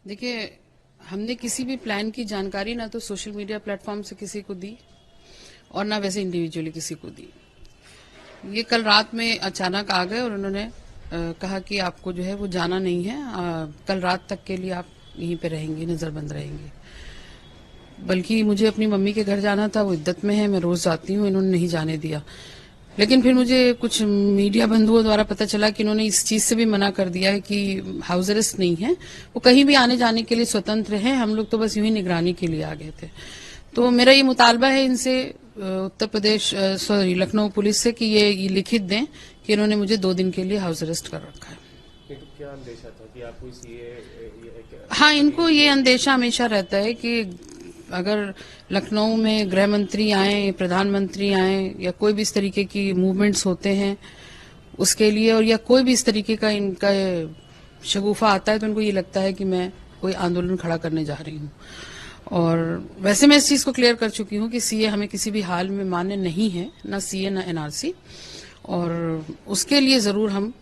देखिए, हमने किसी भी प्लान की जानकारी ना तो सोशल मीडिया प्लेटफॉर्म से किसी को दी और ना वैसे इंडिविजुअली किसी को दी। ये कल रात में अचानक आ गए और उन्होंने कहा कि आपको जो है वो जाना नहीं है, कल रात तक के लिए आप यहीं पे रहेंगे, नजरबंद रहेंगे। बल्कि मुझे अपनी मम्मी के घर जाना था, वो इद्दत में है, मैं रोज जाती हूँ, इन्होंने नहीं जाने दिया। लेकिन फिर मुझे कुछ मीडिया बंधुओं द्वारा पता चला कि इन्होंने इस चीज से भी मना कर दिया है कि हाउस अरेस्ट नहीं है, वो कहीं भी आने जाने के लिए स्वतंत्र हैं, हम लोग तो बस यूं ही निगरानी के लिए आ गए थे। तो मेरा ये मुतालबा है इनसे, उत्तर प्रदेश सॉरी लखनऊ पुलिस से, कि ये लिखित दें कि इन्होंने मुझे 2 दिन के लिए हाउस अरेस्ट कर रखा है। तो क्या अंदेशा था कि आप कोई सीए? हाँ, इनको ये अंदेशा हमेशा रहता है कि अगर लखनऊ में गृह मंत्री आए, प्रधानमंत्री आए, या कोई भी इस तरीके की मूवमेंट्स होते हैं उसके लिए, और या कोई भी इस तरीके का इनका शगुफा आता है, तो इनको ये लगता है कि मैं कोई आंदोलन खड़ा करने जा रही हूँ। और वैसे मैं इस चीज को क्लियर कर चुकी हूँ कि सीए हमें किसी भी हाल में मान्य नहीं है, ना सीए ना एनआरसी, और उसके लिए जरूर हम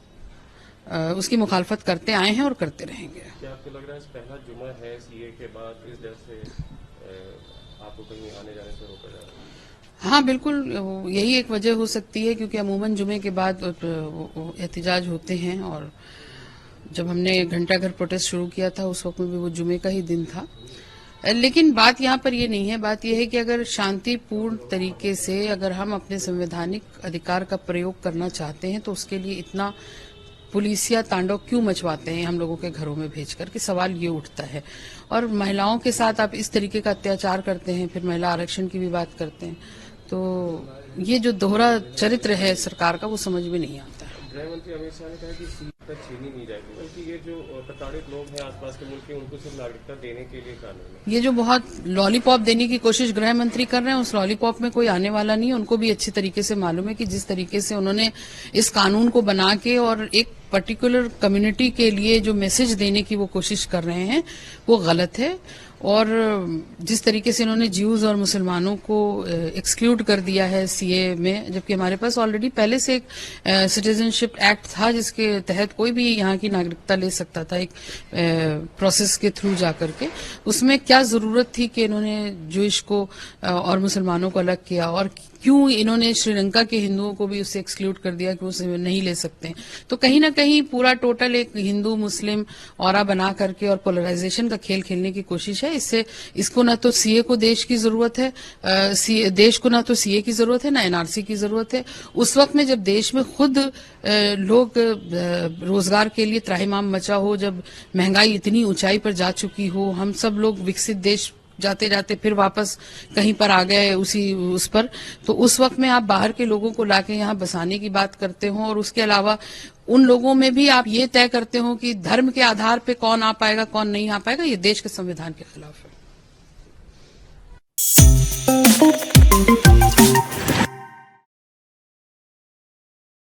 उसकी मुखालफत करते आए हैं और करते रहेंगे। क्या आपको लग रहा है पहला जुमा है सीए के बाद, इस डर से आपको कहीं आने जाने से रोका जा रहा है? हाँ, बिल्कुल, यही एक वजह हो सकती है, क्योंकि अमूमन जुमे के बाद एहतिजाज होते हैं, और जब हमने घंटा घर प्रोटेस्ट शुरू किया था उस वक्त में भी वो जुमे का ही दिन था। लेकिन बात यहाँ पर ये नहीं है, बात यह है कि अगर शांतिपूर्ण तरीके से अगर हम अपने संवैधानिक अधिकार का प्रयोग करना चाहते हैं तो उसके लिए इतना पुलिसिया तांडव क्यों मचवाते हैं हम लोगों के घरों में भेजकर, कि सवाल ये उठता है। और महिलाओं के साथ आप इस तरीके का अत्याचार करते हैं, फिर महिला आरक्षण की भी बात करते हैं, तो ये जो दोहरा चरित्र है सरकार का वो समझ में नहीं आता है। गृह मंत्री अमित शाह ने कहा कि सीट तक छीनी नहीं जाएगी, बल्कि ये जो प्रताड़ित लोग हैं आसपास के मुल्क के, उनको सिर्फ नागरिकता देने के लिए कानून है। ये जो बहुत लॉलीपॉप देने की कोशिश गृह मंत्री कर रहे हैं, उस लॉलीपॉप में कोई आने वाला नहीं है। उनको भी अच्छी तरीके से मालूम है कि जिस तरीके से उन्होंने इस कानून को बना के और एक पर्टिकुलर कम्युनिटी के लिए जो मैसेज देने की वो कोशिश कर रहे हैं वो गलत है। और जिस तरीके से इन्होंने ज्यूज और मुसलमानों को एक्सक्लूड कर दिया है सीए में, जबकि हमारे पास ऑलरेडी पहले से एक सिटीजनशिप एक्ट था जिसके तहत कोई भी यहाँ की नागरिकता ले सकता था, एक प्रोसेस के थ्रू जाकर के। उसमें क्या जरूरत थी कि इन्होंने ज्यूइश को और मुसलमानों को अलग किया, और क्यों इन्होंने श्रीलंका के हिंदुओं को भी उससे एक्सक्लूड कर दिया कि उसे नहीं ले सकते। तो कहीं ना कहीं पूरा टोटल एक हिंदू मुस्लिम औरा बना करके और पोलराइजेशन का खेल खेलने की कोशिश है। इससे इसको ना तो सीए को देश की जरूरत है, देश को ना तो सीए की जरूरत है ना एनआरसी की जरूरत है। उस वक्त में जब देश में खुद लोग रोजगार के लिए त्राहिमाम मचा हो, जब महंगाई इतनी ऊंचाई पर जा चुकी हो, हम सब लोग विकसित देश जाते जाते फिर वापस कहीं पर आ गए उस पर, तो उस वक्त में आप बाहर के लोगों को लाके यहाँ बसाने की बात करते हो, और उसके अलावा उन लोगों में भी आप ये तय करते हो कि धर्म के आधार पे कौन आ पाएगा कौन नहीं आ पाएगा, ये देश के संविधान के खिलाफ है।